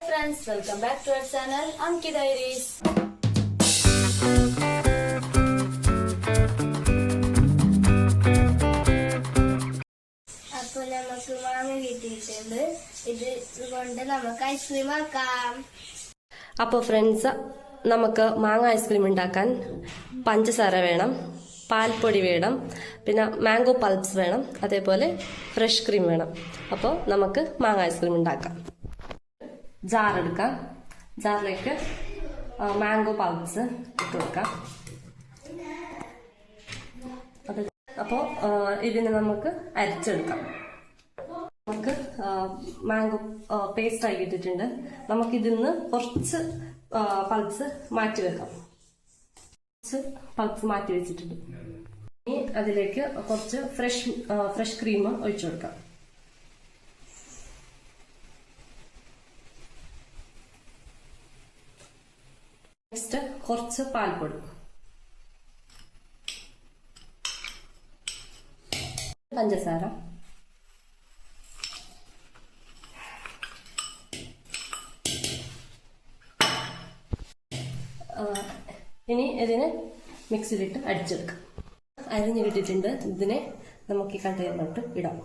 Friends, welcome back to our channel Amki Diaries. അപ്പോൾ നമുക്ക് മാങ്ങ കിട്ടിയിട്ടുണ്ട്. ഇതുകൊണ്ട് നമുക്ക് ഐസ്ക്രീം ആക്കാം. അപ്പോൾ ഫ്രണ്ട്സ്, നമുക്ക് മാങ്ങ ഐസ്ക്രീം ഉണ്ടാക്കാൻ പഞ്ചസാര വേണം, പാൽപ്പൊടി വേണം, പിന്നെ മാംഗോ പൾപ്സ് വേണം, അതേപോലെ ഫ്രഷ് ക്രീം വേണം. അപ്പോൾ നമുക്ക് മാങ്ങ ഐസ്ക്രീം ഉണ്ടാക്കാം. ജാർ എടുക്കാം. ജാറിലേക്ക് മാംഗോ പൾപ്സ് ഇട്ട് കൊടുക്കാം. അപ്പോൾ ഇതിനെ നമുക്ക് അരിച്ചെടുക്കാം. നമുക്ക് മാംഗോ പേസ്റ്റ് ആയി ഇട്ടിട്ടുണ്ട്. നമുക്കിതിൽ നിന്ന് കുറച്ച് പൾപ്സ് മാറ്റി വെക്കാം. കുറച്ച് പൾപ്സ് മാറ്റി വെച്ചിട്ടുണ്ട്. ഇനി അതിലേക്ക് കുറച്ച് ഫ്രഷ് ക്രീം ഒഴിച്ചു കൊടുക്കാം. നെക്സ്റ്റ് കുറച്ച് പാൽപ്പൊടി, പഞ്ചസാര, ഇനി ഇതിനെ മിക്സിയിലിട്ട് അടിച്ചെടുക്കാം. അരിഞ്ഞു കിട്ടിയിട്ടുണ്ട്. ഇതിനെ നമുക്ക് ഈ കണ്ടെയ്നറിലോട്ട് ഇടാം.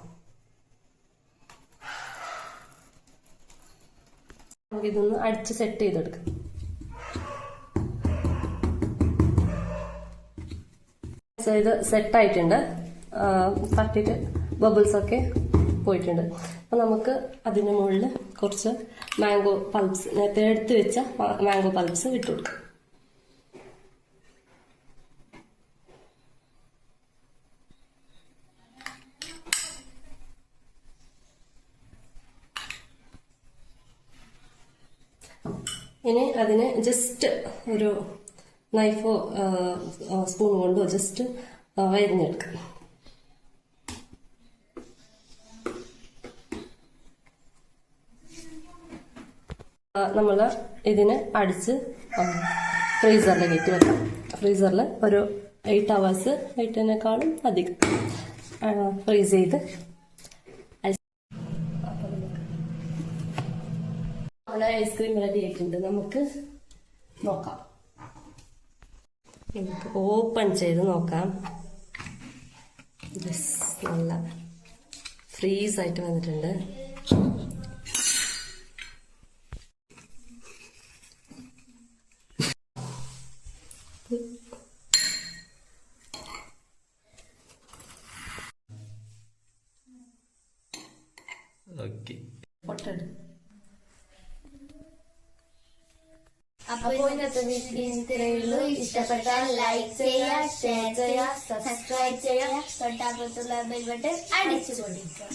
നമുക്കിതൊന്ന് അടിച്ച് സെറ്റ് ചെയ്തെടുക്കാം. ഇത് സെറ്റായിട്ടുണ്ട്. തട്ടിയിട്ട് ബബിൾസ് ഒക്കെ പോയിട്ടുണ്ട്. അപ്പം നമുക്ക് അതിന് മുകളിൽ കുറച്ച് മാംഗോ പൾപ്സ്, നേരത്തെ എടുത്ത് വെച്ച മാംഗോ പൾപ്സ് ഇട്ട് കൊടുക്കാം. ഇനി അതിനെ ജസ്റ്റ് ഒരു നൈഫോ സ്പൂൺ കൊണ്ടോ ജസ്റ്റ് വരിഞ്ഞെടുക്കാം. നമ്മൾ ഇതിനെ അടിച്ച് ഫ്രീസറിൽ കയറ്റി വെക്കാം. ഫ്രീസറിൽ ഒരു 8 hours, 8-നേക്കാളും അധികം ഫ്രീസ് ചെയ്ത് ഐസ്ക്രീം റെഡി ആയിട്ടുണ്ട്. നമുക്ക് നോക്കാം. നമുക്ക് ഓപ്പൺ ചെയ്ത് നോക്കാം. നല്ല ഫ്രീസ് ആയിട്ട് വന്നിട്ടുണ്ട്. അപ്പോൾ ഇന്നത്തെ വീഡിയോ ഇഷ്ടപ്പെട്ടാൽ ലൈക്ക് ചെയ്യുക, ഷെയർ ചെയ്യുക, സബ്സ്ക്രൈബ് ചെയ്യുക, തൊട്ടപ്പുറത്തുള്ള ബെൽ ബട്ടൺ അടിച്ചു കൊടുക്കുക.